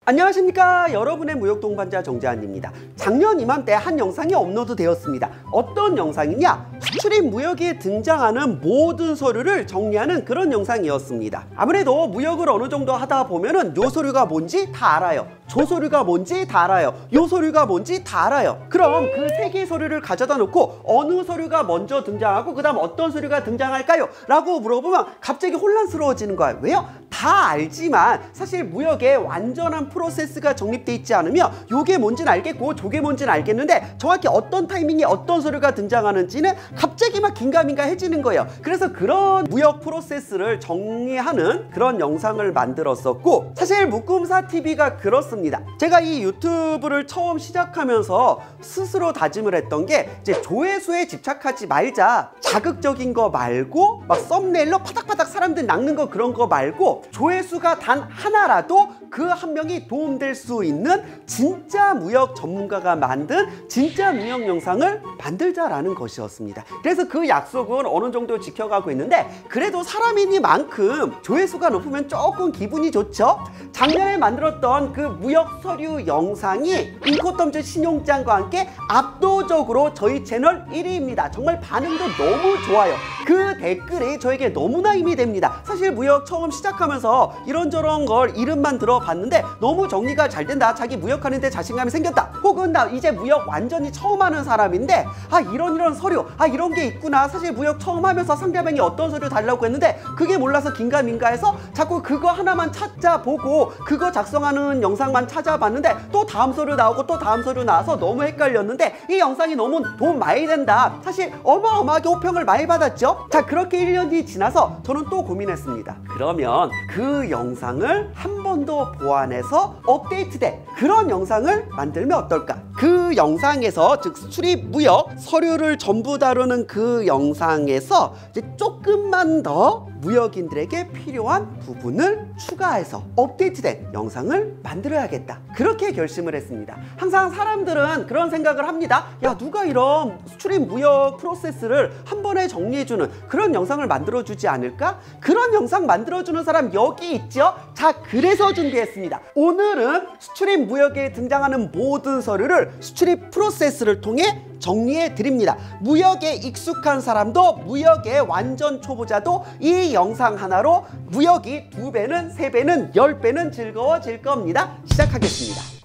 안녕하십니까, 여러분의 무역 동반자 정재환입니다. 작년 이맘때 한 영상이 업로드 되었습니다. 어떤 영상이냐? 수출입 무역에 등장하는 모든 서류를 정리하는 그런 영상이었습니다. 아무래도 무역을 어느 정도 하다 보면은 요 서류가 뭔지 다 알아요. 조 서류가 뭔지 다 알아요. 요 서류가 뭔지 다 알아요. 그럼 그 세 개의 서류를 가져다 놓고 어느 서류가 먼저 등장하고 그 다음 어떤 서류가 등장할까요? 라고 물어보면 갑자기 혼란스러워지는 거예요. 왜요? 다 알지만 사실 무역에 완전한 프로세스가 정립돼 있지 않으면 요게 뭔지는 알겠고 저게 뭔지는 알겠는데 정확히 어떤 타이밍에 어떤 서류가 등장하는지는 갑자기 막 긴가민가해지는 거예요. 그래서 그런 무역 프로세스를 정리하는 그런 영상을 만들었었고, 사실 묶음사TV가 그렇습니다. 제가 이 유튜브를 처음 시작하면서 스스로 다짐을 했던 게 이제 조회수에 집착하지 말자. 자극적인 거 말고 막 썸네일로 파닥파닥 사람들 낚는 거 그런 거 말고 조회수가 단 하나라도 그 한 명이 도움될 수 있는 진짜 무역 전문가가 만든 진짜 무역 영상을 만들자라는 것이었습니다. 그래서 그 약속은 어느 정도 지켜가고 있는데, 그래도 사람이니만큼 조회수가 높으면 조금 기분이 좋죠. 작년에 만들었던 그 무역 서류 영상이 인코텀즈 신용장과 함께 압도적으로 저희 채널 1위입니다. 정말 반응도 너무 좋아요. 그 댓글이 저에게 너무나 힘이 됩니다. 사실 무역 처음 시작하면서 이런저런 걸 이름만 들어봤는데 너무 정리가 잘 된다, 자기 무역하는데 자신감이 생겼다, 혹은 나 이제 무역 완전히 처음 하는 사람인데 이런 서류 이런 게 있구나, 사실 무역 처음 하면서 상대방이 어떤 서류 달라고 했는데 그게 몰라서 긴가민가해서 자꾸 그거 하나만 찾아보고 그거 작성하는 영상만 찾아봤는데 또 다음 서류 나오고 또 다음 서류 나와서 너무 헷갈렸는데 이 영상이 너무 도움 많이 된다. 사실 어마어마하게 호평을 많이 받았죠. 자, 그렇게 1년이 지나서 저는 또 고민했습니다. 그러면 그 영상을 한 번 더 보완해서 업데이트된 그런 영상을 만들면 어떨까? 그 영상에서, 즉 수출입 무역 서류를 전부 다루는 그 영상에서 이제 조금만 더 무역인들에게 필요한 부분을 추가해서 업데이트된 영상을 만들어야겠다, 그렇게 결심을 했습니다. 항상 사람들은 그런 생각을 합니다. 야, 누가 이런 수출입 무역 프로세스를 한 번에 정리해주는 그런 영상을 만들어주지 않을까? 그런 영상 만들어주는 사람 여기 있죠? 자, 그래서 준비했습니다. 오늘은 수출입 무역에 등장하는 모든 서류를 수출입 프로세스를 통해 정리해 드립니다. 무역에 익숙한 사람도 무역에 완전 초보자도 이 영상 하나로 무역이 2배는 3배는 10배는 즐거워질 겁니다. 시작하겠습니다.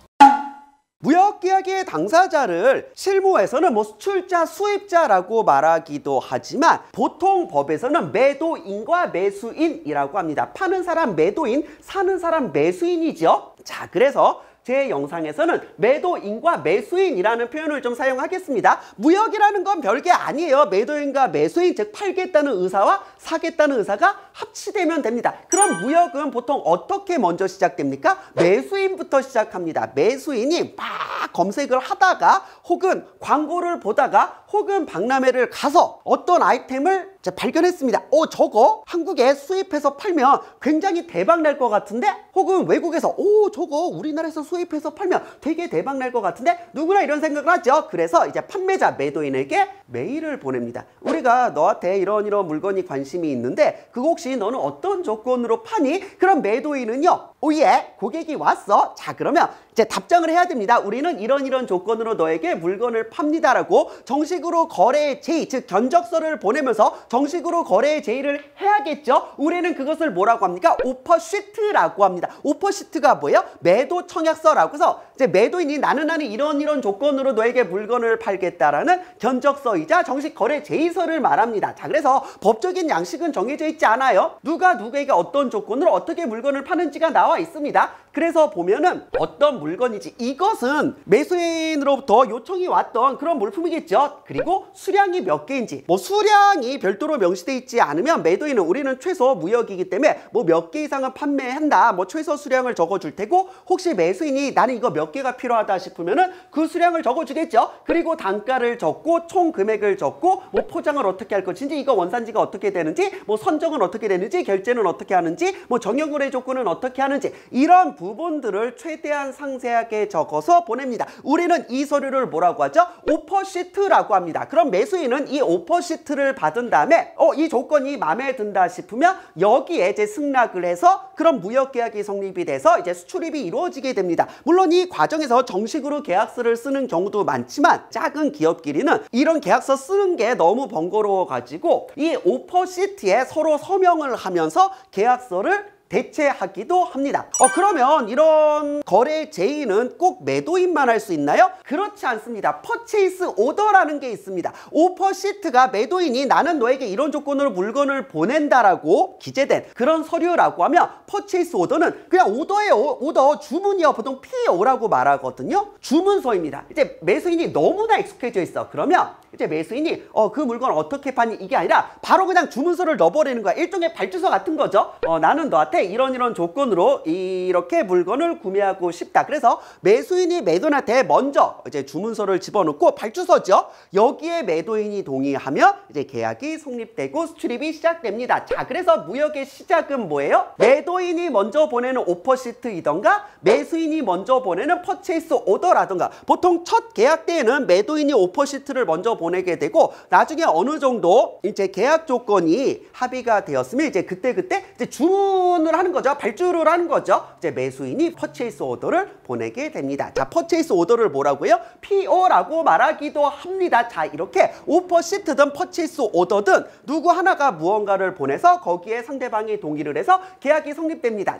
무역계약의 당사자를 실무에서는 수출자, 수입자라고 말하기도 하지만 보통 법에서는 매도인과 매수인이라고 합니다. 파는 사람 매도인, 사는 사람 매수인이죠. 자, 그래서 제 영상에서는 매도인과 매수인이라는 표현을 좀 사용하겠습니다. 무역이라는 건 별게 아니에요. 매도인과 매수인, 즉 팔겠다는 의사와 사겠다는 의사가 합치되면 됩니다. 그럼 무역은 보통 어떻게 먼저 시작됩니까? 매수인부터 시작합니다. 매수인이 막 검색을 하다가 혹은 광고를 보다가 혹은 박람회를 가서 어떤 아이템을 발견했습니다. 저거 한국에 수입해서 팔면 굉장히 대박 날 것 같은데, 혹은 외국에서 저거 우리나라에서 수입해서 팔면 되게 대박 날 것 같은데, 누구나 이런 생각을 하죠. 그래서 이제 판매자 매도인에게 메일을 보냅니다. 우리가 너한테 이런 물건이 관심이 있는데 그거 혹시 너는 어떤 조건으로 파니? 그럼 매도인은요, 오예, 고객이 왔어. 자, 그러면 이제 답장을 해야 됩니다. 우리는 이런 조건으로 너에게 물건을 팝니다라고 정식으로 거래 제의, 즉 견적서를 보내면서 정식으로 거래 제의를 해야겠죠. 우리는 그것을 뭐라고 합니까? 오퍼시트라고 합니다. 오퍼시트가 뭐예요? 매도 청약서라고 해서 이제 매도인이 나는 이런 조건으로 너에게 물건을 팔겠다라는 견적서이자 정식 거래 제의서를 말합니다. 자, 그래서 법적인 양식은 정해져 있지 않아요. 누가 누구에게 어떤 조건으로 어떻게 물건을 파는지가 나와 있습니다. 그래서 보면은 어떤 물건이지, 이것은 매수인으로부터 요청이 왔던 그런 물품이겠죠. 그리고 수량이 몇 개인지, 수량이 별도로 명시되어 있지 않으면 매도인은 우리는 최소 무역이기 때문에 몇 개 이상은 판매한다, 최소 수량을 적어줄 테고, 혹시 매수인이 나는 이거 몇 개가 필요하다 싶으면은 그 수량을 적어주겠죠. 그리고 단가를 적고 총 금액을 적고 포장을 어떻게 할 것인지, 이거 원산지가 어떻게 되는지, 선정은 어떻게 되는지, 결제는 어떻게 하는지, 정형거래 조건은 어떻게 하는지 있는지 이런 부분들을 최대한 상세하게 적어서 보냅니다. 우리는 이 서류를 뭐라고 하죠? 오퍼시트라고 합니다. 그럼 매수인은 이 오퍼시트를 받은 다음에 이 조건이 마음에 든다 싶으면 여기에 이제 승낙을 해서 그럼 무역계약이 성립이 돼서 이제 수출입이 이루어지게 됩니다. 물론 이 과정에서 정식으로 계약서를 쓰는 경우도 많지만 작은 기업끼리는 이런 계약서 쓰는 게 너무 번거로워 가지고 이 오퍼시트에 서로 서명을 하면서 계약서를 대체하기도 합니다. 그러면 이런 거래 제의는 꼭 매도인만 할 수 있나요? 그렇지 않습니다. 퍼체이스 오더라는 게 있습니다. 오퍼시트가 매도인이 나는 너에게 이런 조건으로 물건을 보낸다라고 기재된 그런 서류라고 하면 퍼체이스 오더는 그냥 오더예요. 오더 주문이요. 보통 PO라고 말하거든요. 주문서입니다. 이제 매수인이 너무나 익숙해져 있어. 그러면 이제 매수인이 그 물건 어떻게 파니 이게 아니라 바로 그냥 주문서를 넣어버리는 거야. 일종의 발주서 같은 거죠. 나는 너한테 이런 조건으로 이렇게 물건을 구매하고 싶다. 그래서 매수인이 매도인한테 먼저 이제 주문서를 집어넣고 발주서죠. 여기에 매도인이 동의하면 이제 계약이 성립되고 수출입이 시작됩니다. 자, 그래서 무역의 시작은 뭐예요? 매도인이 먼저 보내는 오퍼시트이던가 매수인이 먼저 보내는 퍼체이스 오더라던가 보통 첫 계약 때에는 매도인이 오퍼시트를 먼저 보내게 되고 나중에 어느 정도 이제 계약 조건이 합의가 되었으면 이제 그때 이제 주문을 하는 거죠. 발주를 하는 거죠. 이제 매수인이 퍼체이스 오더를 보내게 됩니다. 자, 퍼체이스 오더를 뭐라고 해요? PO라고 말하기도 합니다. 자, 이렇게 오퍼시트든 퍼체이스 오더든 누구 하나가 무언가를 보내서 거기에 상대방이 동의를 해서 계약이 성립됩니다.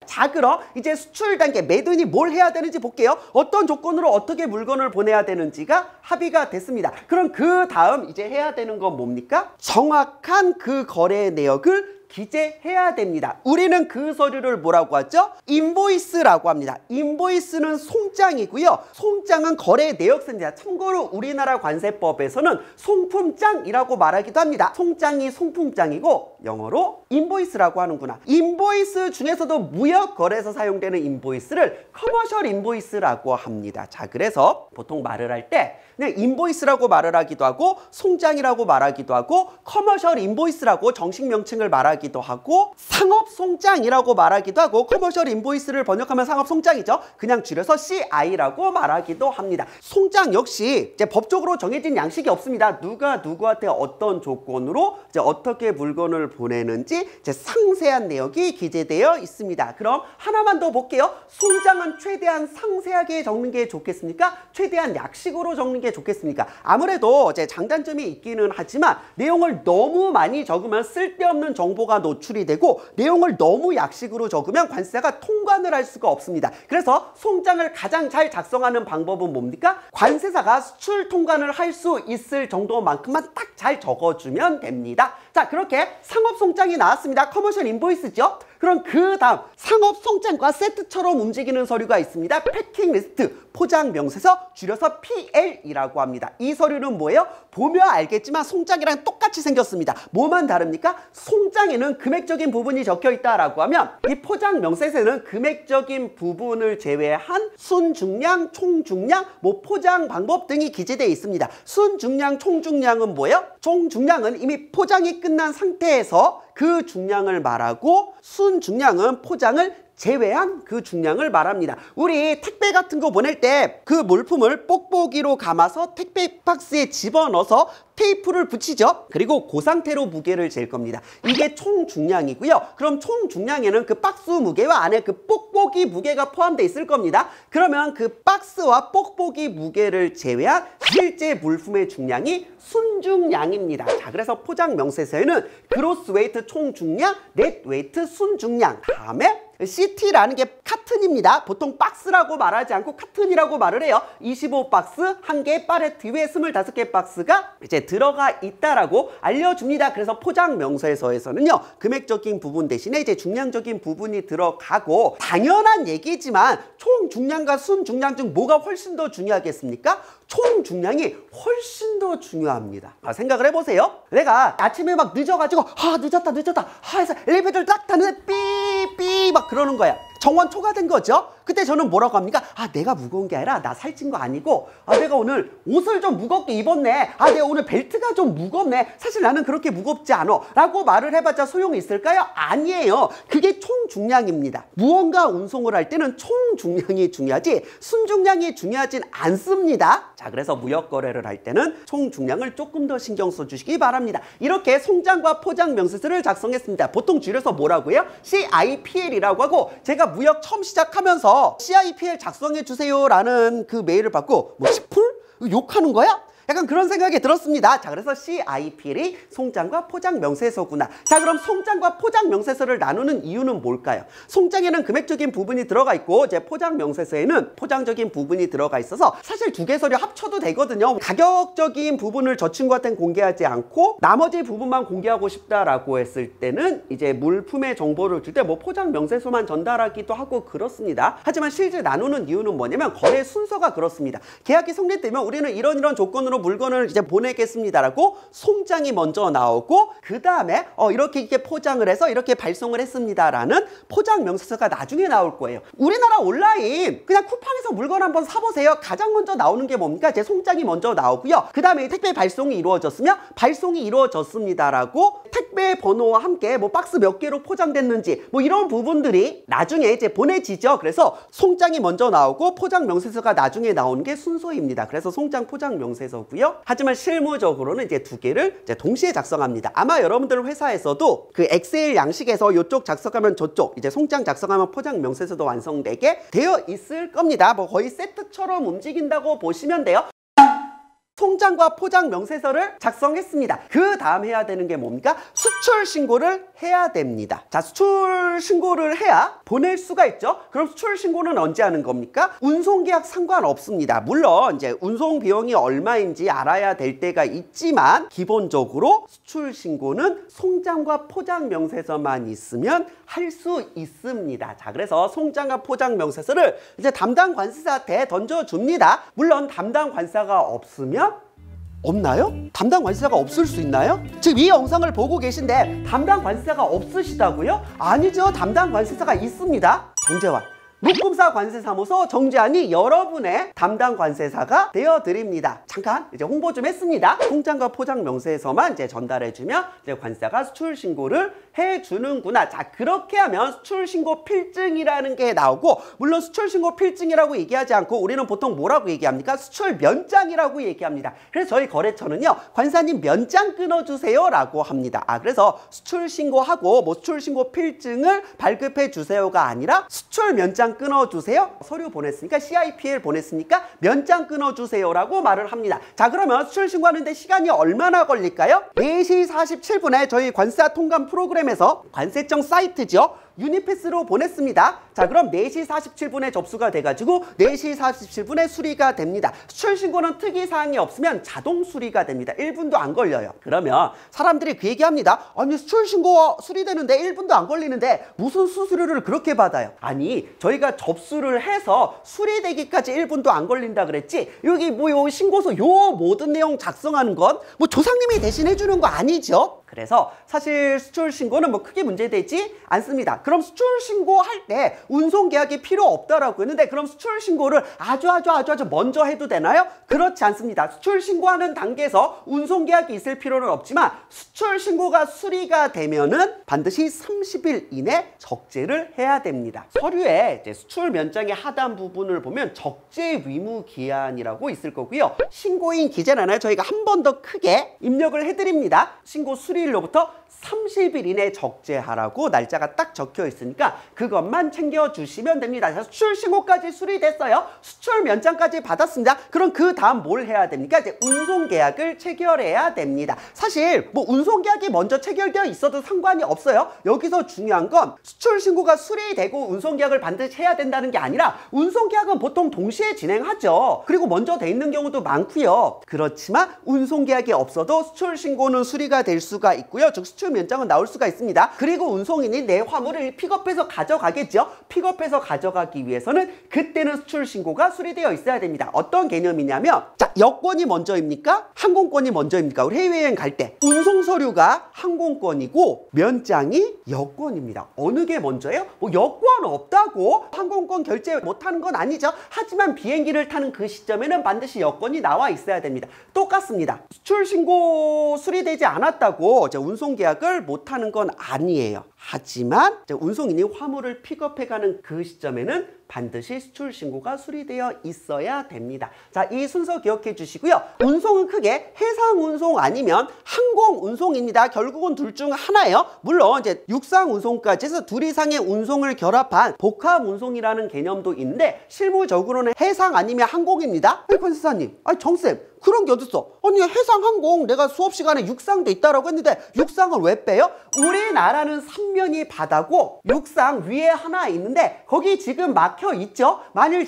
자, 그럼 이제 수출 단계 매도인이 뭘 해야 되는지 볼게요. 어떤 조건으로 어떻게 물건을 보내야 되는지가 합의가 됐습니다. 그럼 그 다음 이제 해야 되는 건 뭡니까? 정확한 그 거래 내역을 기재해야 됩니다. 우리는 그 서류를 뭐라고 하죠? 인보이스라고 합니다. 인보이스는 송장이고요. 송장은 거래 내역서입니다. 참고로 우리나라 관세법에서는 송품장이라고 말하기도 합니다. 송장이 송품장이고 영어로 인보이스라고 하는구나. 인보이스 중에서도 무역 거래에서 사용되는 인보이스를 커머셜 인보이스라고 합니다. 자, 그래서 보통 말을 할 때 그냥 인보이스라고 말을 하기도 하고 송장이라고 말하기도 하고 커머셜 인보이스라고 정식 명칭을 말하기도 하고 상업 송장이라고 말하기도 하고 커머셜 인보이스를 번역하면 상업 송장이죠. 그냥 줄여서 CI라고 말하기도 합니다. 송장 역시 이제 법적으로 정해진 양식이 없습니다. 누가 누구한테 어떤 조건으로 이제 어떻게 물건을 보내는지 이제 상세한 내역이 기재되어 있습니다. 그럼 하나만 더 볼게요. 송장은 최대한 상세하게 적는 게 좋겠습니까? 최대한 약식으로 적는 게 좋겠습니까? 아무래도 이제 장단점이 있기는 하지만 내용을 너무 많이 적으면 쓸데없는 정보가 노출이 되고 내용을 너무 약식으로 적으면 관세사가 통관을 할 수가 없습니다. 그래서 송장을 가장 잘 작성하는 방법은 뭡니까? 관세사가 수출 통관을 할 수 있을 정도만큼만 딱 잘 적어주면 됩니다. 자, 그렇게 상업 송장이 나왔습니다. 커머셜 인보이스죠. 그럼 그 다음 상업 송장과 세트처럼 움직이는 서류가 있습니다. 패킹 리스트, 포장 명세서, 줄여서 PL이라고 합니다. 이 서류는 뭐예요? 보면 알겠지만 송장이랑 똑같이 생겼습니다. 뭐만 다릅니까? 송장에는 금액적인 부분이 적혀 있다라고 하면 이 포장 명세서는 금액적인 부분을 제외한 순중량, 총중량, 포장 방법 등이 기재되어 있습니다. 순중량, 총중량은 뭐예요? 총중량은 이미 포장이 끝난 상태에서 그 중량을 말하고 순중량은 포장을 제외한 그 중량을 말합니다. 우리 택배 같은 거 보낼 때 그 물품을 뽁뽁이로 감아서 택배 박스에 집어넣어서 테이프를 붙이죠. 그리고 그 상태로 무게를 잴 겁니다. 이게 총 중량이고요. 그럼 총 중량에는 그 박스 무게와 안에 그 뽁뽁이 무게가 포함되어 있을 겁니다. 그러면 그 박스와 뽁뽁이 무게를 제외한 실제 물품의 중량이 순중량입니다. 자, 그래서 포장 명세서에는 그로스 웨이트 총 중량, 넷 웨이트 순중량, 다음에 CT라는 게 카튼입니다. 보통 박스라고 말하지 않고 카튼이라고 말을 해요. 25박스, 1개 팔레트 위에 25개 박스가 이제 들어가 있다라고 알려줍니다. 그래서 포장 명세서에서는요, 금액적인 부분 대신에 이제 중량적인 부분이 들어가고, 당연한 얘기지만 총 중량과 순 중량 중 뭐가 훨씬 더 중요하겠습니까? 총 중량이 훨씬 더 중요합니다. 생각을 해보세요. 내가 아침에 막 늦어가지고 늦었다 해서 엘리베이터를 딱 타는데 삐삐 막 그러는 거야. 정원 초과된 거죠. 그때 저는 뭐라고 합니까? 아, 내가 무거운 게 아니라 나 살찐 거 아니고, 아, 내가 오늘 옷을 좀 무겁게 입었네. 아, 내가 오늘 벨트가 좀 무겁네. 사실 나는 그렇게 무겁지 않아 라고 말을 해봤자 소용이 있을까요? 아니에요. 그게 총 중량입니다. 무언가 운송을 할 때는 총 중량이 중요하지 순중량이 중요하진 않습니다. 자, 그래서 무역 거래를 할 때는 총 중량을 조금 더 신경 써주시기 바랍니다. 이렇게 송장과 포장 명세서를 작성했습니다. 보통 줄여서 뭐라고 해요? CIPL이라고 하고, 제가 무역 처음 시작하면서 CIPL 작성해 주세요 라는 그 메일을 받고 뭐 10풀? 욕하는 거야? 약간 그런 생각이 들었습니다. 자, 그래서 CIPL이 송장과 포장 명세서구나. 자, 그럼 송장과 포장 명세서를 나누는 이유는 뭘까요? 송장에는 금액적인 부분이 들어가 있고 이제 포장 명세서에는 포장적인 부분이 들어가 있어서 사실 두 개 서류 합쳐도 되거든요. 가격적인 부분을 저 친구한테는 공개하지 않고 나머지 부분만 공개하고 싶다라고 했을 때는 이제 물품의 정보를 줄 때 뭐 포장 명세서만 전달하기도 하고 그렇습니다. 하지만 실제 나누는 이유는 뭐냐면 거래 순서가 그렇습니다. 계약이 성립되면 우리는 이런 조건으로 물건을 이제 보내겠습니다라고 송장이 먼저 나오고, 그 다음에 이렇게 포장을 해서 이렇게 발송을 했습니다라는 포장 명세서가 나중에 나올 거예요. 우리나라 온라인 그냥 쿠팡에서 물건 한번 사보세요. 가장 먼저 나오는 게 뭡니까? 제 송장이 먼저 나오고요. 그 다음에 택배 발송이 이루어졌으면 발송이 이루어졌습니다라고 택배 번호와 함께 뭐 박스 몇 개로 포장됐는지 뭐 이런 부분들이 나중에 이제 보내지죠. 그래서 송장이 먼저 나오고 포장 명세서가 나중에 나오는 게 순서입니다. 그래서 송장 포장 명세서 고요. 하지만 실무적으로는 이제 두 개를 이제 동시에 작성합니다. 아마 여러분들 회사에서도 그 엑셀 양식에서 이쪽 작성하면 저쪽, 이제 송장 작성하면 포장 명세서도 완성되게 되어 있을 겁니다. 뭐 거의 세트처럼 움직인다고 보시면 돼요. 송장과 포장 명세서를 작성했습니다. 그 다음 해야 되는 게 뭡니까? 수출 신고를 해야 됩니다. 자, 수출 신고를 해야 보낼 수가 있죠. 그럼 수출 신고는 언제 하는 겁니까? 운송계약 상관없습니다. 물론 이제 운송 비용이 얼마인지 알아야 될 때가 있지만 기본적으로 수출 신고는 송장과 포장 명세서만 있으면 할 수 있습니다. 자, 그래서 송장과 포장 명세서를 이제 담당 관세사한테 던져줍니다. 물론 담당 관세사가 없으면 없나요? 담당 관세사가 없을 수 있나요? 지금 이 영상을 보고 계신데 담당 관세사가 없으시다고요? 아니죠. 담당 관세사가 있습니다. 정재환 묶음사 관세사무소 정재환이 여러분의 담당 관세사가 되어드립니다. 잠깐 이제 홍보 좀 했습니다. 송장과 포장 명세서만 이제 전달해주면 이제 관세사가 수출 신고를 해주는구나. 자, 그렇게 하면 수출 신고 필증이라는 게 나오고, 물론 수출 신고 필증이라고 얘기하지 않고 우리는 보통 뭐라고 얘기합니까? 수출 면장이라고 얘기합니다. 그래서 저희 거래처는요, 관사님 면장 끊어주세요 라고 합니다. 아, 그래서 수출 신고하고 뭐 수출 신고 필증을 발급해 주세요가 아니라 수출 면장 끊어주세요. 서류 보냈으니까 CIPL 보냈으니까 면장 끊어주세요 라고 말을 합니다. 자, 그러면 수출 신고하는데 시간이 얼마나 걸릴까요? 4시 47분에 저희 관세사 통관 프로그램에서 관세청 사이트죠, 유니패스로 보냈습니다. 자, 그럼 4시 47분에 접수가 돼가지고 4시 47분에 수리가 됩니다. 수출신고는 특이사항이 없으면 자동 수리가 됩니다. 1분도 안 걸려요. 그러면 사람들이 그 얘기합니다. 아니, 수출신고 수리되는데 1분도 안 걸리는데 무슨 수수료를 그렇게 받아요? 아니, 저희가 접수를 해서 수리되기까지 1분도 안 걸린다 그랬지, 여기 뭐 요 신고서 요 모든 내용 작성하는 건 뭐 조상님이 대신해 주는 거 아니죠? 그래서 사실 수출 신고는 뭐 크게 문제되지 않습니다. 그럼 수출 신고할 때 운송 계약이 필요 없다라고 했는데, 그럼 수출 신고를 아주 먼저 해도 되나요? 그렇지 않습니다. 수출 신고하는 단계에서 운송 계약이 있을 필요는 없지만 수출 신고가 수리가 되면은 반드시 30일 이내 적재를 해야 됩니다. 서류에 이제 수출 면장의 하단 부분을 보면 적재 의무 기한이라고 있을 거고요. 신고인 기재란에 저희가 한 번 더 크게 입력을 해드립니다. 신고 수리일로부터 30일 이내 적재하라고 날짜가 딱 적혀 있으니까 그것만 챙겨주시면 됩니다. 수출 신고까지 수리됐어요. 수출 면장까지 받았습니다. 그럼 그 다음 뭘 해야 됩니까? 이제 운송 계약을 체결해야 됩니다. 사실 뭐 운송 계약이 먼저 체결되어 있어도 상관이 없어요. 여기서 중요한 건 수출 신고가 수리되고 운송 계약을 반드시 해야 된다는 게 아니라, 운송 계약은 보통 동시에 진행하죠. 그리고 먼저 돼 있는 경우도 많고요. 그렇지만 운송 계약이 없어도 수출 신고는 수리가 될 수가 있고요. 즉 수출 면장은 나올 수가 있습니다. 그리고 운송인이 내 화물을 픽업해서 가져가겠죠. 픽업해서 가져가기 위해서는 그때는 수출 신고가 수리되어 있어야 됩니다. 어떤 개념이냐면, 자, 여권이 먼저입니까? 항공권이 먼저입니까? 우리 해외여행 갈 때 운송 서류가 항공권이고 면장이 여권입니다. 어느 게 먼저예요? 뭐 여권 없다고 항공권 결제 못하는 건 아니죠. 하지만 비행기를 타는 그 시점에는 반드시 여권이 나와 있어야 됩니다. 똑같습니다. 수출 신고 수리되지 않았다고 운송 계약을 못하는 건 아니에요. 하지만 운송인이 화물을 픽업해가는 그 시점에는 반드시 수출 신고가 수리되어 있어야 됩니다. 자, 이 순서 기억해 주시고요. 운송은 크게 해상 운송 아니면 항공 운송입니다. 결국은 둘 중 하나예요. 물론 이제 육상 운송까지 해서 둘 이상의 운송을 결합한 복합 운송이라는 개념도 있는데 실무적으로는 해상 아니면 항공입니다. 권사님, 아니 정쌤, 그런 게 어딨어? 아니 해상 항공 내가 수업 시간에 육상도 있다라고 했는데 육상을 왜 빼요? 우리나라는 삼면이 바다고 육상 위에 하나 있는데 거기 지금 막혀 있죠? 만일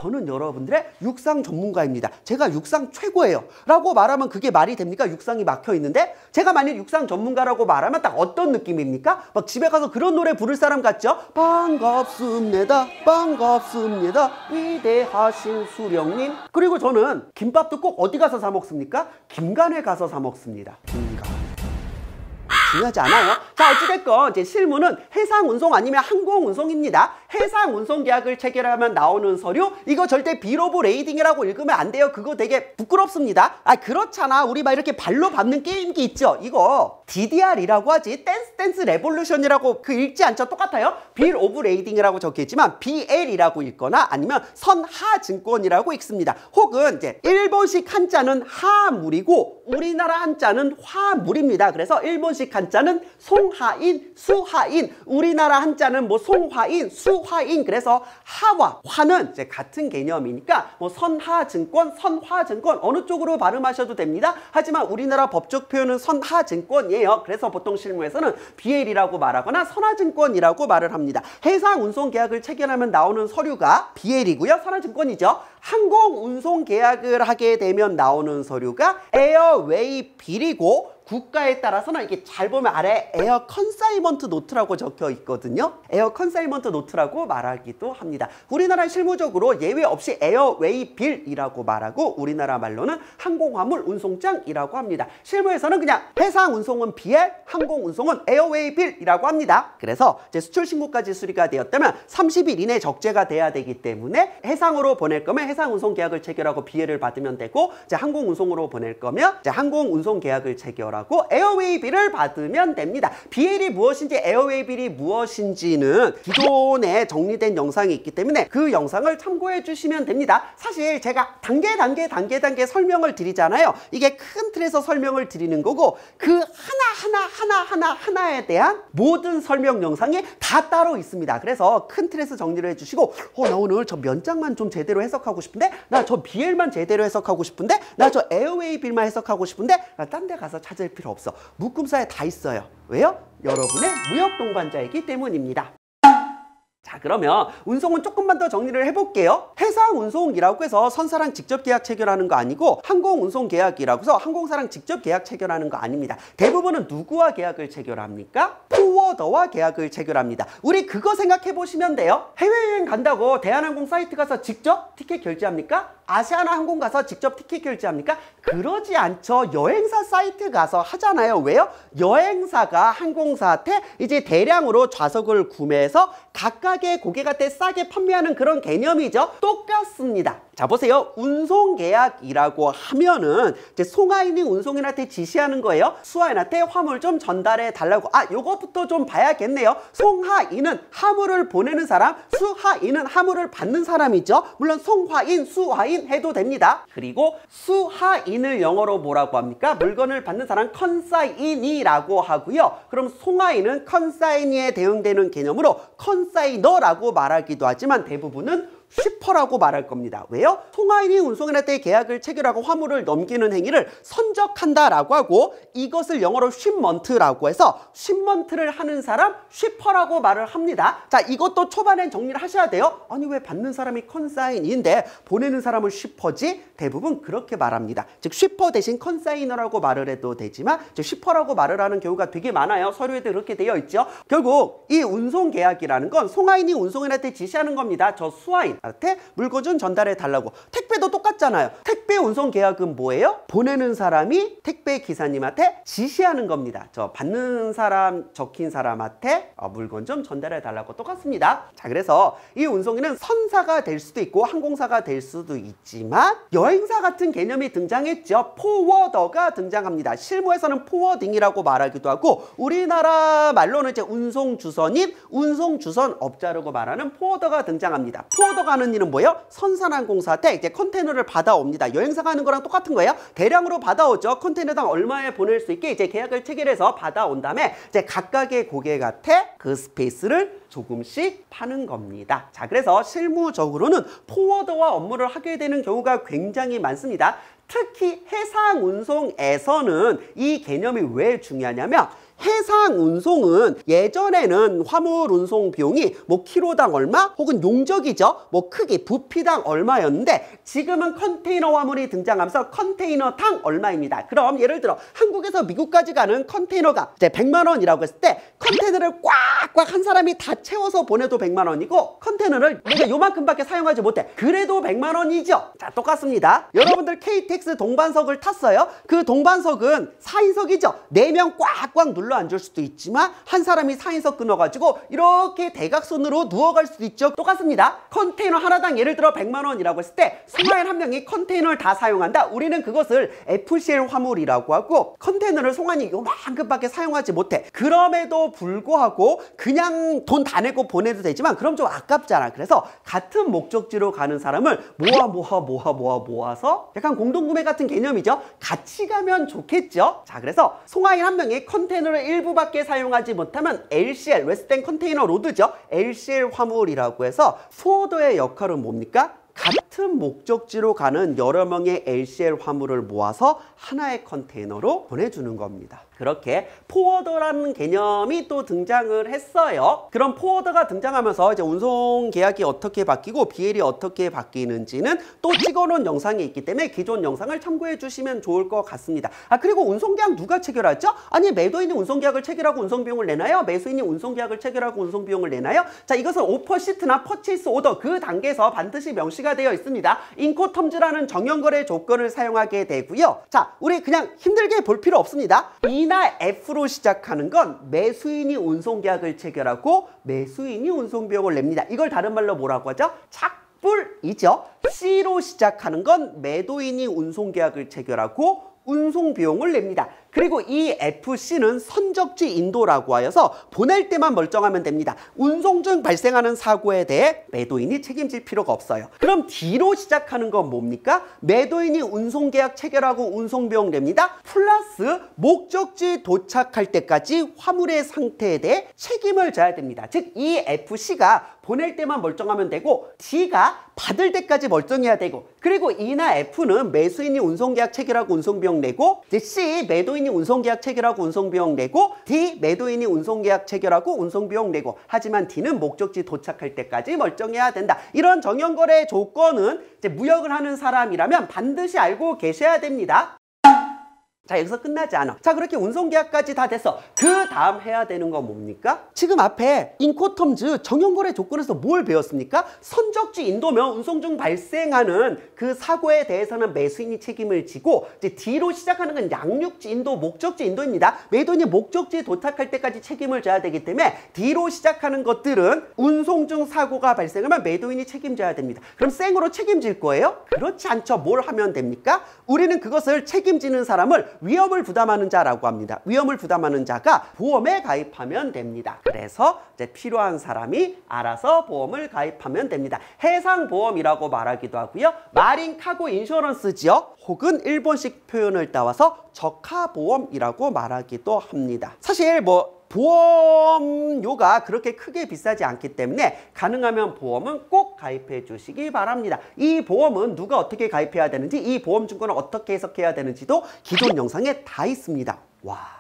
저는 여러분들의 육상 전문가입니다. 제가 육상 최고예요 라고 말하면 그게 말이 됩니까? 육상이 막혀 있는데 제가 만일 육상 전문가라고 말하면 딱 어떤 느낌입니까? 막 집에 가서 그런 노래 부를 사람 같죠? 반갑습니다 반갑습니다 위대하신 수령님. 그리고 저는 김밥도 꼭 어디 가서 사 먹습니까? 김간에 가서 사 먹습니다. 김간. 중요하지 않아요. 자, 어찌됐건 이제 실무는 해상 운송 아니면 항공 운송입니다. 해상 운송 계약을 체결하면 나오는 서류, 이거 절대 빌 오브 레이딩이라고 읽으면 안 돼요. 그거 되게 부끄럽습니다. 아, 그렇잖아. 우리 막 이렇게 발로 밟는 게임기 있죠. 이거 DDR이라고 하지. 댄스 레볼루션이라고 읽지 않죠? 똑같아요. 빌 오브 레이딩이라고 적혀있지만 BL이라고 읽거나 아니면 선하증권이라고 읽습니다. 혹은 이제 일본식 한자는 하물이고 우리나라 한자는 화물입니다. 그래서 일본식 한자는 송하인, 수하인, 우리나라 한자는 뭐 송화인, 수화인. 그래서 하와 화는 이제 같은 개념이니까 뭐 선하증권, 선화증권 어느 쪽으로 발음하셔도 됩니다. 하지만 우리나라 법적 표현은 선하증권이에요. 그래서 보통 실무에서는 BL이라고 말하거나 선하증권이라고 말을 합니다. 해상 운송 계약을 체결하면 나오는 서류가 BL이고요. 선하증권이죠. 항공 운송 계약을 하게 되면 나오는 서류가 에어웨이 빌이고 국가에 따라서는 이게 잘 보면 아래 에어 컨사이먼트 노트라고 적혀 있거든요. 에어 컨사이먼트 노트라고 말하기도 합니다. 우리나라 실무적으로 예외 없이 에어웨이 빌이라고 말하고 우리나라 말로는 항공화물 운송장이라고 합니다. 실무에서는 그냥 해상 운송은 BL, 항공 운송은 에어웨이 빌이라고 합니다. 그래서 이제 수출 신고까지 수리가 되었다면 30일 이내 적재가 돼야 되기 때문에 해상으로 보낼 거면 해상 운송 계약을 체결하고 BL을 받으면 되고 이제 항공 운송으로 보낼 거면 이제 항공 운송 계약을 체결하고 에어웨이 빌을 받으면 됩니다. BL이 무엇인지 에어웨이 빌이 무엇인지는 기존에 정리된 영상이 있기 때문에 그 영상을 참고해 주시면 됩니다. 사실 제가 단계 설명을 드리잖아요. 이게 큰 틀에서 설명을 드리는 거고 그 하나에 대한 모든 설명 영상이 다 따로 있습니다. 그래서 큰 틀에서 정리를 해주시고 나 오늘 저 면장만 좀 제대로 해석하고 싶은데 나 저 BL만 제대로 해석하고 싶은데 나 저 에어웨이 빌만 해석하고 싶은데 나 딴 데 가서 찾을 필요 없어. 묶음사에 다 있어요. 왜요? 여러분의 무역 동반자이기 때문입니다. 자, 그러면 운송은 조금만 더 정리를 해볼게요. 해상 운송이라고 해서 선사랑 직접 계약 체결하는 거 아니고 항공 운송 계약이라고 해서 항공사랑 직접 계약 체결하는 거 아닙니다. 대부분은 누구와 계약을 체결합니까? 포워더와 계약을 체결합니다. 우리 그거 생각해 보시면 돼요. 해외여행 간다고 대한항공 사이트 가서 직접 티켓 결제합니까? 아시아나항공 가서 직접 티켓 결제합니까? 그러지 않죠. 여행사 사이트 가서 하잖아요. 왜요? 여행사가 항공사한테 이제 대량으로 좌석을 구매해서 각각의 고객한테 싸게 판매하는 그런 개념이죠. 똑같습니다. 자, 보세요. 운송계약이라고 하면은 이제 송하인이 운송인한테 지시하는 거예요. 수하인한테 화물 좀 전달해 달라고. 요것부터 좀 봐야겠네요. 송하인은 화물을 보내는 사람, 수하인은 화물을 받는 사람이죠. 물론 송화인, 수화인 해도 됩니다. 그리고 수하인을 영어로 뭐라고 합니까? 물건을 받는 사람 컨사인이라고 하고요. 그럼 송하인은 컨사인이에 대응되는 개념으로 컨사이너라고 말하기도 하지만 대부분은 쉬퍼라고 말할 겁니다. 왜요? 송하인이 운송인한테 계약을 체결하고 화물을 넘기는 행위를 선적한다라고 하고 이것을 영어로 쉽먼트라고 해서 쉽먼트를 하는 사람 쉬퍼라고 말을 합니다. 자, 이것도 초반엔 정리를 하셔야 돼요. 아니 왜 받는 사람이 컨사인인데 보내는 사람은 쉬퍼지? 대부분 그렇게 말합니다. 즉 쉬퍼 대신 컨사이너라고 말을 해도 되지만 쉬퍼라고 말을 하는 경우가 되게 많아요. 서류에도 그렇게 되어 있죠. 결국 이 운송계약이라는 건 송하인이 운송인한테 지시하는 겁니다. 저 수하인한테 물건 좀 전달해 달라고. 택배도 똑같잖아요. 택배 운송계약은 뭐예요? 보내는 사람이 택배 기사님한테 지시하는 겁니다. 저 받는 사람, 적힌 사람한테 물건 좀 전달해 달라고 똑같습니다. 자, 그래서 이 운송인은 선사가 될 수도 있고 항공사가 될 수도 있지만 여행사 같은 개념이 등장했죠. 포워더가 등장합니다. 실무에서는 포워딩이라고 말하기도 하고 우리나라 말로는 이제 운송주선인 운송주선업자라고 말하는 포워더가 등장합니다. 포워더가 하는 일은 뭐예요? 선산항공사한테 이제 컨테이너를 받아옵니다. 여행사가 하는 거랑 똑같은 거예요. 대량으로 받아오죠. 컨테이너당 얼마에 보낼 수 있게 이제 계약을 체결해서 받아온 다음에 이제 각각의 고객한테 그 스페이스를 조금씩 파는 겁니다. 자, 그래서 실무적으로는 포워더와 업무를 하게 되는 경우가 굉장히 많습니다. 특히 해상 운송에서는 이 개념이 왜 중요하냐면 해상 운송은 예전에는 화물 운송 비용이 뭐 키로당 얼마 혹은 용적이죠. 뭐 크기 부피당 얼마였는데 지금은 컨테이너 화물이 등장하면서 컨테이너당 얼마입니다. 그럼 예를 들어 한국에서 미국까지 가는 컨테이너가 이제 100만 원이라고 했을 때 컨테이너를 꽉꽉 한 사람이 다 채워서 보내도 100만 원이고 컨테이너를 내가 요만큼밖에 사용하지 못해. 그래도 100만 원이죠. 자, 똑같습니다. 여러분들 KTX 동반석을 탔어요. 그 동반석은 4인석이죠. 4명 꽉꽉 눌러 앉을 수도 있지만 한 사람이 4인석 끊어가지고 이렇게 대각선으로 누워갈 수도 있죠. 똑같습니다. 컨테이너 하나당 예를 들어 100만 원이라고 했을 때 승마인 한 명이 컨테이너를 다 사용한다. 우리는 그것을 FCL 화물이라고 하고 컨테이너를 송환이 요만큼밖에 사용하지 못해. 그럼에도 불구하고 그냥 돈 다 내고 보내도 되지만 그럼 좀 아깝잖아. 그래서 같은 목적지로 가는 사람을 모아서 약간 공동구매 같은 개념이죠. 같이 가면 좋겠죠. 자, 그래서 송하인 한 명이 컨테이너를 일부밖에 사용하지 못하면 LCL, 웨스턴 컨테이너 로드죠. LCL 화물이라고 해서 포워더의 역할은 뭡니까? 같은 목적지로 가는 여러 명의 LCL 화물을 모아서 하나의 컨테이너로 보내주는 겁니다. 그렇게 포워더라는 개념이 또 등장을 했어요. 그럼 포워더가 등장하면서 이제 운송 계약이 어떻게 바뀌고 BL이 어떻게 바뀌는지는 또 찍어놓은 영상이 있기 때문에 기존 영상을 참고해 주시면 좋을 것 같습니다. 아, 그리고 운송계약 누가 체결하죠? 아니, 매도인이 운송계약을 체결하고 운송비용을 내나요? 매수인이 운송계약을 체결하고 운송비용을 내나요? 자, 이것은 오퍼 시트나 퍼체이스 오더 그 단계에서 반드시 명시가 되어 있습니다. 인코텀즈라는 정형거래 조건을 사용하게 되고요. 자, 우리 그냥 힘들게 볼 필요 없습니다. E나 F로 시작하는 건 매수인이 운송계약을 체결하고 매수인이 운송비용을 냅니다. 이걸 다른 말로 뭐라고 하죠? 착불이죠. C로 시작하는 건 매도인이 운송계약을 체결하고 운송비용을 냅니다. 그리고 이 FC는 선적지 인도라고 하여서 보낼 때만 멀쩡하면 됩니다. 운송 중 발생하는 사고에 대해 매도인이 책임질 필요가 없어요. 그럼 D로 시작하는 건 뭡니까? 매도인이 운송계약 체결하고 운송비용 냅니다. 플러스 목적지 도착할 때까지 화물의 상태에 대해 책임을 져야 됩니다. 즉, 이 FC가 보낼 때만 멀쩡하면 되고 D가 받을 때까지 멀쩡해야 되고, 그리고 E나 F는 매수인이 운송계약 체결하고 운송비용 내고, C 매도인이 운송계약 체결하고 운송비용 내고, D 매도인이 운송계약 체결하고 운송비용 내고, 하지만 D는 목적지 도착할 때까지 멀쩡해야 된다. 이런 정형거래 조건은 이제 무역을 하는 사람이라면 반드시 알고 계셔야 됩니다. 자, 여기서 끝나지 않아. 자, 그렇게 운송계약까지 다 됐어. 그 다음 해야 되는 건 뭡니까? 지금 앞에 인코텀즈 정형거래 조건에서 뭘 배웠습니까? 선적지 인도면 운송 중 발생하는 그 사고에 대해서는 매수인이 책임을 지고, 이제 D로 시작하는 건 양육지 인도, 목적지 인도입니다. 매도인이 목적지에 도착할 때까지 책임을 져야 되기 때문에 D로 시작하는 것들은 운송 중 사고가 발생하면 매도인이 책임져야 됩니다. 그럼 생으로 책임질 거예요? 그렇지 않죠. 뭘 하면 됩니까? 우리는 그것을 책임지는 사람을 위험을 부담하는 자라고 합니다. 위험을 부담하는 자가 보험에 가입하면 됩니다. 그래서 이제 필요한 사람이 알아서 보험을 가입하면 됩니다. 해상보험이라고 말하기도 하고요. 마린 카고 인슈런스지요. 혹은 일본식 표현을 따와서 적하보험이라고 말하기도 합니다. 사실 뭐 보험료가 그렇게 크게 비싸지 않기 때문에 가능하면 보험은 꼭 가입해 주시기 바랍니다. 이 보험은 누가 어떻게 가입해야 되는지, 이 보험증권을 어떻게 해석해야 되는지도 기존 영상에 다 있습니다. 와,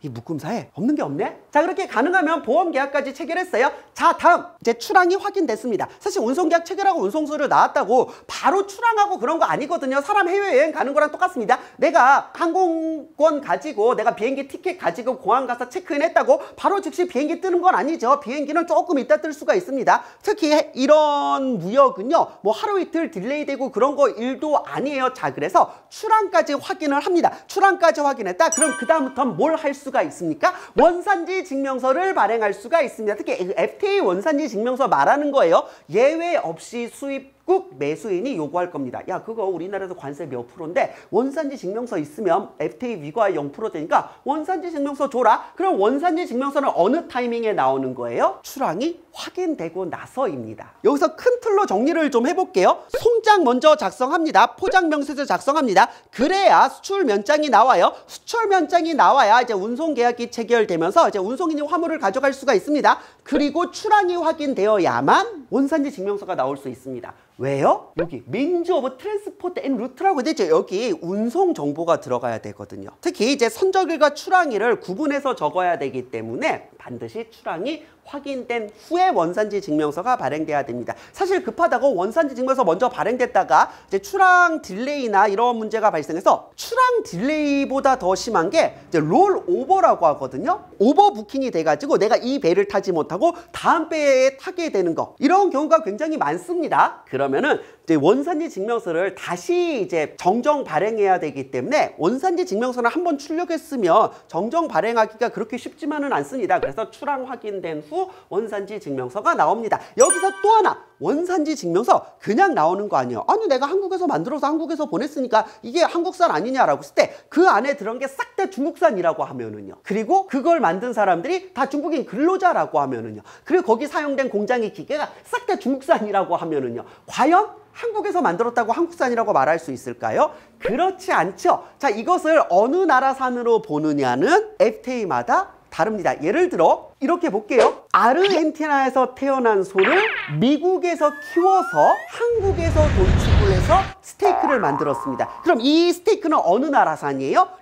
이 묶음사에 없는 게 없네? 자, 그렇게 가능하면 보험 계약까지 체결했어요. 자, 다음 이제 출항이 확인됐습니다. 사실 운송계약 체결하고 운송서류 나왔다고 바로 출항하고 그런 거 아니거든요. 사람 해외여행 가는 거랑 똑같습니다. 내가 항공권 가지고 내가 비행기 티켓 가지고 공항 가서 체크인 했다고 바로 즉시 비행기 뜨는 건 아니죠. 비행기는 조금 이따 뜰 수가 있습니다. 특히 이런 무역은요, 뭐 하루 이틀 딜레이 되고 그런 거 일도 아니에요. 자, 그래서 출항까지 확인을 합니다. 출항까지 확인했다. 그럼 그 다음부터는 뭘 할 수가 있습니까? 원산지 증명서를 발행할 수가 있습니다. 특히 FTA 원산지 증명서 말하는 거예요. 예외 없이 수입국 매수인이 요구할 겁니다. 야, 그거 우리나라에서 관세 몇 프로인데 원산지 증명서 있으면 FTA 위과 0% 되니까 원산지 증명서 줘라. 그럼 원산지 증명서는 어느 타이밍에 나오는 거예요? 출항이 확인되고 나서입니다. 여기서 큰 틀로 정리를 좀 해볼게요. 송장 먼저 작성합니다. 포장 명세서 작성합니다. 그래야 수출 면장이 나와요. 수출 면장이 나와야 이제 운송 계약이 체결되면서 이제 운송인이 화물을 가져갈 수가 있습니다. 그리고 출항이 확인되어야만 원산지 증명서가 나올 수 있습니다. 왜요? 여기 민주 오브 트랜스포트 앤 루트라고 되죠. 여기 운송 정보가 들어가야 되거든요. 특히 이제 선적일과 출항일을 구분해서 적어야 되기 때문에 반드시 출항이 확인된 후에 원산지 증명서가 발행돼야 됩니다. 사실 급하다고 원산지 증명서 먼저 발행됐다가 이제 출항 딜레이나 이런 문제가 발생해서 출항 딜레이보다 더 심한 게 이제 롤 오버라고 하거든요. 오버 부킹이 돼가지고 내가 이 배를 타지 못하고 다음 배에 타게 되는 거, 이런 경우가 굉장히 많습니다. 그러면은 이제 원산지 증명서를 다시 이제 정정 발행해야 되기 때문에 원산지 증명서는 한번 출력했으면 정정 발행하기가 그렇게 쉽지만은 않습니다. 그래서 출항 확인된 후 원산지 증명서가 나옵니다. 여기서 또 하나, 원산지 증명서 그냥 나오는 거 아니에요. 아니, 내가 한국에서 만들어서 한국에서 보냈으니까 이게 한국산 아니냐라고 했을 때 그 안에 들어간 게 싹 다 중국산이라고 하면은요, 그리고 그걸 만든 사람들이 다 중국인 근로자라고 하면은요, 그리고 거기 사용된 공장의 기계가 싹 다 중국산이라고 하면은요, 과연 한국에서 만들었다고 한국산이라고 말할 수 있을까요? 그렇지 않죠. 자, 이것을 어느 나라산으로 보느냐는 FTA마다 다릅니다. 예를 들어 이렇게 볼게요. 아르헨티나에서 태어난 소를 미국에서 키워서 한국에서 도축을 해서 스테이크를 만들었습니다. 그럼 이 스테이크는 어느 나라산이에요?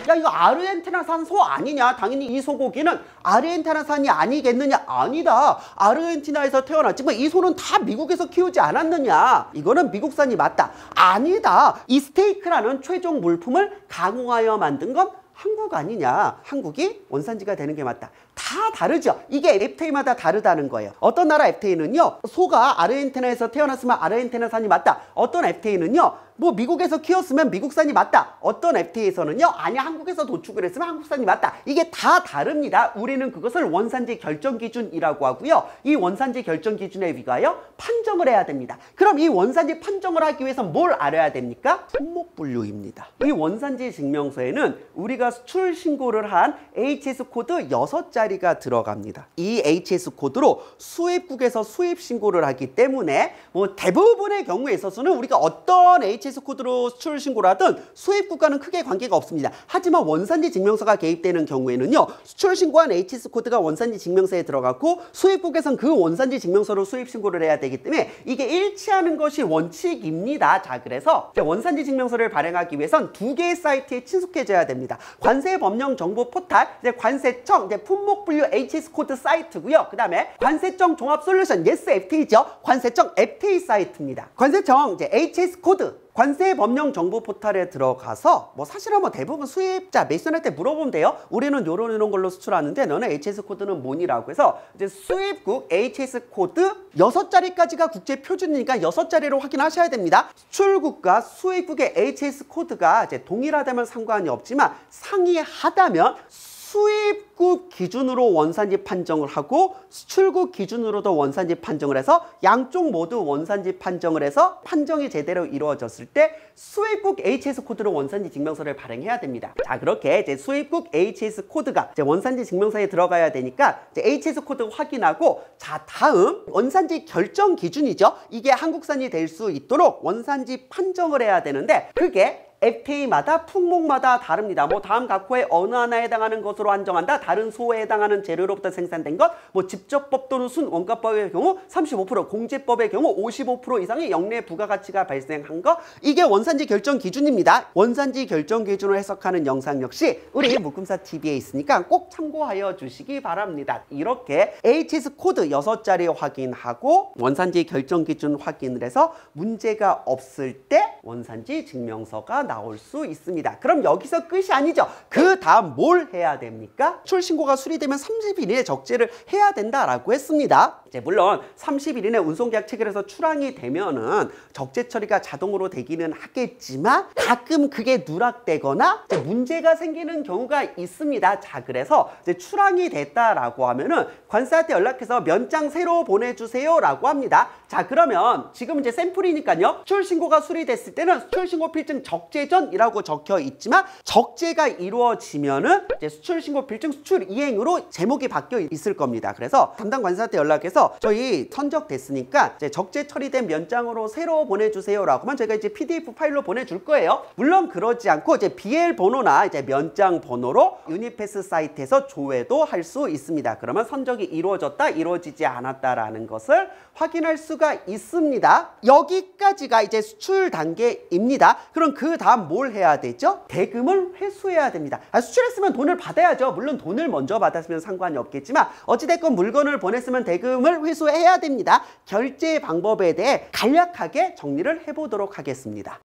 야, 이거 아르헨티나산 소 아니냐? 당연히 이 소고기는 아르헨티나산이 아니겠느냐? 아니다. 아르헨티나에서 태어났지만 이 소는 다 미국에서 키우지 않았느냐? 이거는 미국산이 맞다. 아니다. 이 스테이크라는 최종 물품을 가공하여 만든 건 한국 아니냐? 한국이 원산지가 되는 게 맞다. 다 다르죠. 이게 FTA마다 다르다는 거예요. 어떤 나라 FTA는요, 소가 아르헨티나에서 태어났으면 아르헨티나산이 맞다. 어떤 FTA는요, 뭐 미국에서 키웠으면 미국산이 맞다. 어떤 FTA에서는요, 아니 한국에서 도축을 했으면 한국산이 맞다. 이게 다 다릅니다. 우리는 그것을 원산지 결정 기준이라고 하고요. 이 원산지 결정 기준에 위하여 판정을 해야 됩니다. 그럼 이 원산지 판정을 하기 위해서 뭘 알아야 됩니까? 품목분류입니다. 이 원산지 증명서에는 우리가 수출 신고를 한 HS 코드 6자리가 들어갑니다. 이 HS 코드로 수입국에서 수입 신고를 하기 때문에 뭐 대부분의 경우에 있어서는 우리가 어떤 HS 코드로 수출 신고를 하든 수입국과는 크게 관계가 없습니다. 하지만 원산지 증명서가 개입되는 경우에는요, 수출 신고한 HS 코드가 원산지 증명서에 들어갔고 수입국에선 그 원산지 증명서로 수입 신고를 해야 되기 때문에 이게 일치하는 것이 원칙입니다. 자, 그래서 원산지 증명서를 발행하기 위해선 2개의 사이트에 친숙해져야 됩니다. 관세법령 정보 포탈, 관세청 품목분류 HS 코드 사이트고요. 그 다음에 관세청 종합솔루션 예스 FTA죠. 관세청 FTA 사이트입니다. 관세청 HS 코드 관세법령 정보 포탈에 들어가서 뭐 사실은 뭐 대부분 수입자 매수할 때 물어보면 돼요. 우리는 요런 걸로 수출하는데 너는 HS 코드는 뭐니라고 해서 이제 수입국 HS 코드 6자리까지가 국제 표준이니까 6자리로 확인하셔야 됩니다. 수출국과 수입국의 HS 코드가 이제 동일하다면 상관이 없지만 상이하다면 수입국 기준으로 원산지 판정을 하고 수출국 기준으로도 원산지 판정을 해서 양쪽 모두 원산지 판정을 해서 판정이 제대로 이루어졌을 때 수입국 HS 코드로 원산지 증명서를 발행해야 됩니다. 자, 그렇게 이제 수입국 HS 코드가 이제 원산지 증명서에 들어가야 되니까 이제 HS 코드 확인하고, 자, 다음 원산지 결정 기준이죠. 이게 한국산이 될 수 있도록 원산지 판정을 해야 되는데 그게 FTA마다 품목마다 다릅니다. 뭐 다음 각호의 어느 하나에 해당하는 것으로 한정한다. 다른 소에 해당하는 재료로부터 생산된 것, 뭐 직접법 또는 순 원가법의 경우 35%, 공제법의 경우 55% 이상의 영내 부가가치가 발생한 것, 이게 원산지 결정 기준입니다. 원산지 결정 기준을 해석하는 영상 역시 우리 묶음사 TV에 있으니까 꼭 참고하여 주시기 바랍니다. 이렇게 HS 코드 6자리 확인하고 원산지 결정 기준 확인을 해서 문제가 없을 때 원산지 증명서가 나올 수 있습니다. 그럼 여기서 끝이 아니죠. 그 다음 뭘 해야 됩니까? 수출신고가 수리되면 30일 이내 적재를 해야 된다라고 했습니다. 이제 물론 30일 이내 운송계약 체결해서 출항이 되면은 적재 처리가 자동으로 되기는 하겠지만 가끔 그게 누락되거나 이제 문제가 생기는 경우가 있습니다. 자, 그래서 이제 출항이 됐다라고 하면은 관세한테 연락해서 면장 새로 보내주세요라고 합니다. 자, 그러면 지금 이제 샘플이니까요. 수출신고가 수리됐을 때는 수출신고 필증 적재 전이라고 적혀 있지만 적재가 이루어지면은 이제 수출신고 필증 수출 이행으로 제목이 바뀌어 있을 겁니다. 그래서 담당 관세한테 연락해서 저희 선적됐으니까 이제 적재 처리된 면장으로 새로 보내주세요라고 하면 저희가 이제 PDF 파일로 보내줄 거예요. 물론 그러지 않고 이제 BL 번호나 이제 면장 번호로 유니패스 사이트에서 조회도 할 수 있습니다. 그러면 선적이 이루어졌다, 이루어지지 않았다라는 것을 확인할 수가 있습니다. 여기까지가 이제 수출 단계입니다. 그럼 그 다음 뭘 해야 되죠? 대금을 회수해야 됩니다. 수출했으면 돈을 받아야죠. 물론 돈을 먼저 받았으면 상관이 없겠지만 어찌됐건 물건을 보냈으면 대금을 회수해야 됩니다. 결제 방법에 대해 간략하게 정리를 해보도록 하겠습니다.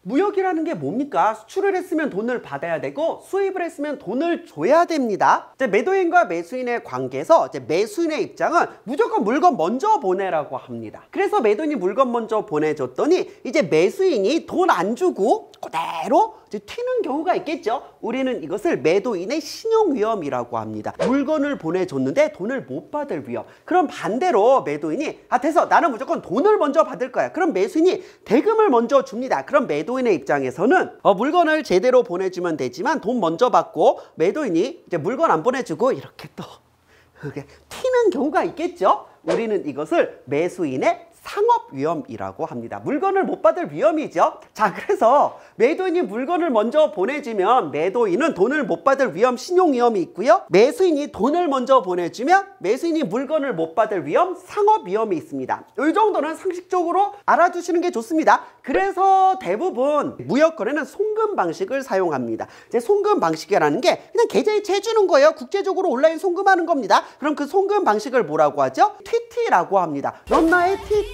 무역이라는 게 뭡니까? 수출을 했으면 돈을 받아야 되고 수입을 했으면 돈을 줘야 됩니다. 이제 매도인과 매수인의 관계에서 이제 매수인의 입장은 무조건 물건 먼저 보내라고 합니다. 그래서 매도인이 물건 먼저 보내줬더니 이제 매수인이 돈 안 주고 그대로 이제 튀는 경우가 있겠죠. 우리는 이것을 매도인의 신용위험이라고 합니다. 물건을 보내줬는데 돈을 못 받을 위험. 그럼 반대로 매도인이 됐어, 나는 무조건 돈을 먼저 받을 거야. 그럼 매수인이 대금을 먼저 줍니다. 그럼 매도인의 입장에서는 물건을 제대로 보내주면 되지만 돈 먼저 받고 매도인이 이제 물건 안 보내주고 이렇게 또 그게 튀는 경우가 있겠죠. 우리는 이것을 매수인의 상업위험이라고 합니다. 물건을 못 받을 위험이죠. 자, 그래서 매도인이 물건을 먼저 보내주면 매도인은 돈을 못 받을 위험, 신용위험이 있고요. 매수인이 돈을 먼저 보내주면 매수인이 물건을 못 받을 위험, 상업위험이 있습니다. 이 정도는 상식적으로 알아두시는 게 좋습니다. 그래서 대부분 무역거래는 송금 방식을 사용합니다. 이제 송금 방식이라는 게 그냥 계좌이체 해주는 거예요. 국제적으로 온라인 송금하는 겁니다. 그럼 그 송금 방식을 뭐라고 하죠? TT라고 합니다. 넌 나의 TT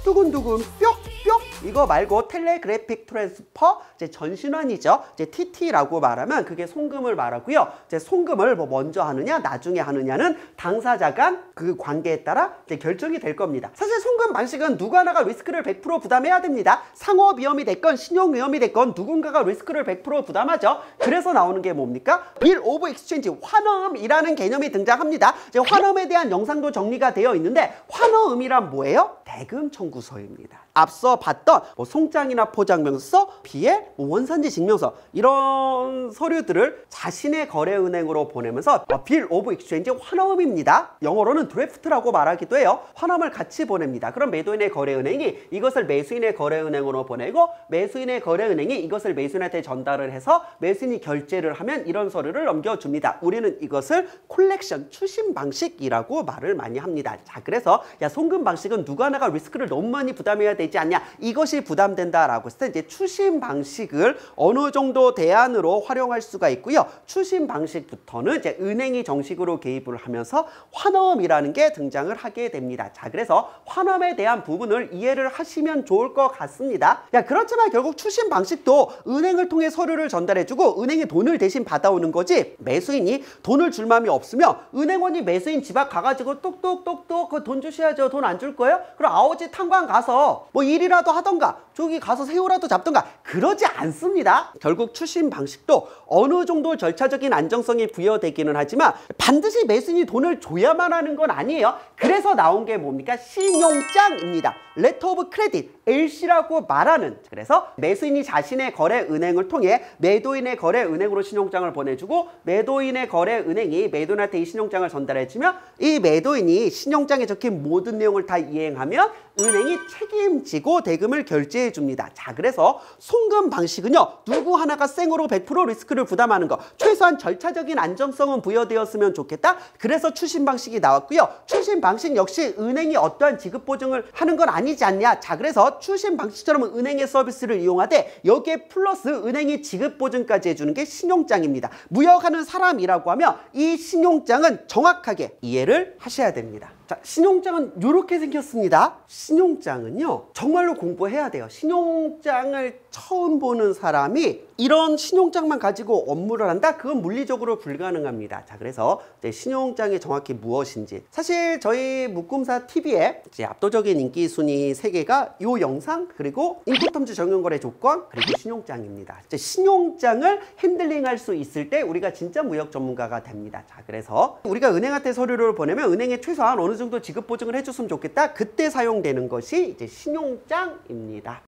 두근두근 뿅뿅, 이거 말고 텔레그래픽 트랜스퍼, 이제 전신환이죠. 이제 TT라고 말하면 그게 송금을 말하고요. 이제 송금을 뭐 먼저 하느냐 나중에 하느냐는 당사자 간 그 관계에 따라 이제 결정이 될 겁니다. 사실 송금 방식은 누구 하나가 리스크를 100% 부담해야 됩니다. 상업위험이 됐건 신용위험이 됐건 누군가가 리스크를 100% 부담하죠. 그래서 나오는 게 뭡니까? 빌 오브 익스체인지, 환어음이라는 개념이 등장합니다. 이제 환어음에 대한 영상도 정리가 되어 있는데 환어음이란 뭐예요? 대금 청구서입니다. 앞서 봤던 뭐 송장이나 포장명서, BL, 원산지 증명서, 이런 서류들을 자신의 거래은행으로 보내면서 빌 오브 익스체인지 환어음입니다. 영어로는 드래프트라고 말하기도 해요. 환어음을 같이 보냅니다. 그럼 매도인의 거래은행이 이것을 매수인의 거래은행으로 보내고 매수인의 거래은행이 이것을 매수인한테 전달을 해서 매수인이 결제를 하면 이런 서류를 넘겨줍니다. 우리는 이것을 콜렉션, 추심 방식이라고 말을 많이 합니다. 자, 그래서 송금 방식은 누구 하나가 리스크를 너무 많이 부담해야 되지 않냐, 이것이 부담된다라고 했을 때 이제 추심 방식을 어느 정도 대안으로 활용할 수가 있고요. 추심 방식부터는 이제 은행이 정식으로 개입을 하면서 환어음이라는 게 등장을 하게 됩니다. 자, 그래서 환어음에 대한 부분을 이해를 하시면 좋을 것 같습니다. 그렇지만 결국 추심 방식도 은행을 통해 서류를 전달해주고 은행이 돈을 대신 받아오는 거지, 매수인이 돈을 줄 마음이 없으면 은행원이 매수인 집 앞 가가지고 똑똑똑똑 그 돈 주셔야죠. 돈 안 줄 거예요? 그럼 아오지 탄광 가서 뭐 일이라도 하던가 저기 가서 새우라도 잡던가 그러지 않습니다. 결국 추심 방식도 어느 정도 절차적인 안정성이 부여되기는 하지만 반드시 매수인이 돈을 줘야만 하는 건 아니에요. 그래서 나온 게 뭡니까? 신용장입니다. 레터 오브 크레딧, LC라고 말하는, 그래서 매수인이 자신의 거래 은행을 통해 매도인의 거래 은행으로 신용장을 보내주고 매도인의 거래 은행이 매도인한테 이 신용장을 전달해주면 이 매도인이 신용장에 적힌 모든 내용을 다 이행하면 은행이 책임지고 대금을 결제해 줍니다. 자, 그래서 송금 방식은요, 누구 하나가 생으로 100% 리스크를 부담하는 거, 최소한 절차적인 안정성은 부여되었으면 좋겠다. 그래서 추심 방식이 나왔고요. 추심 방식 역시 은행이 어떠한 지급 보증을 하는 건 아니지 않냐. 자, 그래서 추심 방식처럼 은행의 서비스를 이용하되 여기에 플러스 은행이 지급 보증까지 해주는 게 신용장입니다. 무역하는 사람이라고 하면 이 신용장은 정확하게 이해를 하셔야 됩니다. 자, 신용장은 이렇게 생겼습니다. 신용장은요, 정말로 공부해야 돼요. 신용장을 처음 보는 사람이 이런 신용장만 가지고 업무를 한다? 그건 물리적으로 불가능합니다. 자, 그래서 이제 신용장이 정확히 무엇인지, 사실 저희 묶음사 TV에 이제 압도적인 인기 순위 3개가 이 영상, 그리고 인포텀즈 정형거래 조건, 그리고 신용장입니다. 이제 신용장을 핸들링할 수 있을 때 우리가 진짜 무역 전문가가 됩니다. 자, 그래서 우리가 은행한테 서류를 보내면 은행에 최소한 어느 정도 지급 보증을 해줬으면 좋겠다. 그때 사용되는 것이 이제 신용장입니다.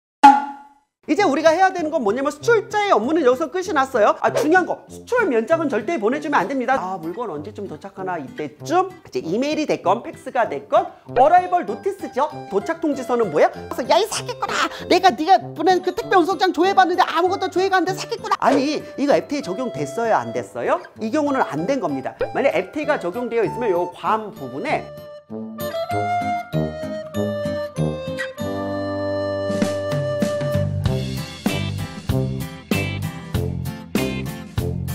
이제 우리가 해야 되는 건 뭐냐면 수출자의 업무는 여기서 끝이 났어요. 중요한 거, 수출 면장은 절대 보내주면 안 됩니다. 물건 언제쯤 도착하나, 이때쯤 이제 이메일이 됐건 팩스가 됐건 어라이벌 노티스죠. 도착 통지서는 뭐야? 그래서 야, 이 사기꾼아, 네가 보낸 그 택배 운송장 조회받는데 아무것도 조회가 안 돼, 사기꾼아. 아니, 이거 FTA 적용됐어요, 안 됐어요? 이 경우는 안 된 겁니다. 만약 FTA가 적용되어 있으면 요 관 부분에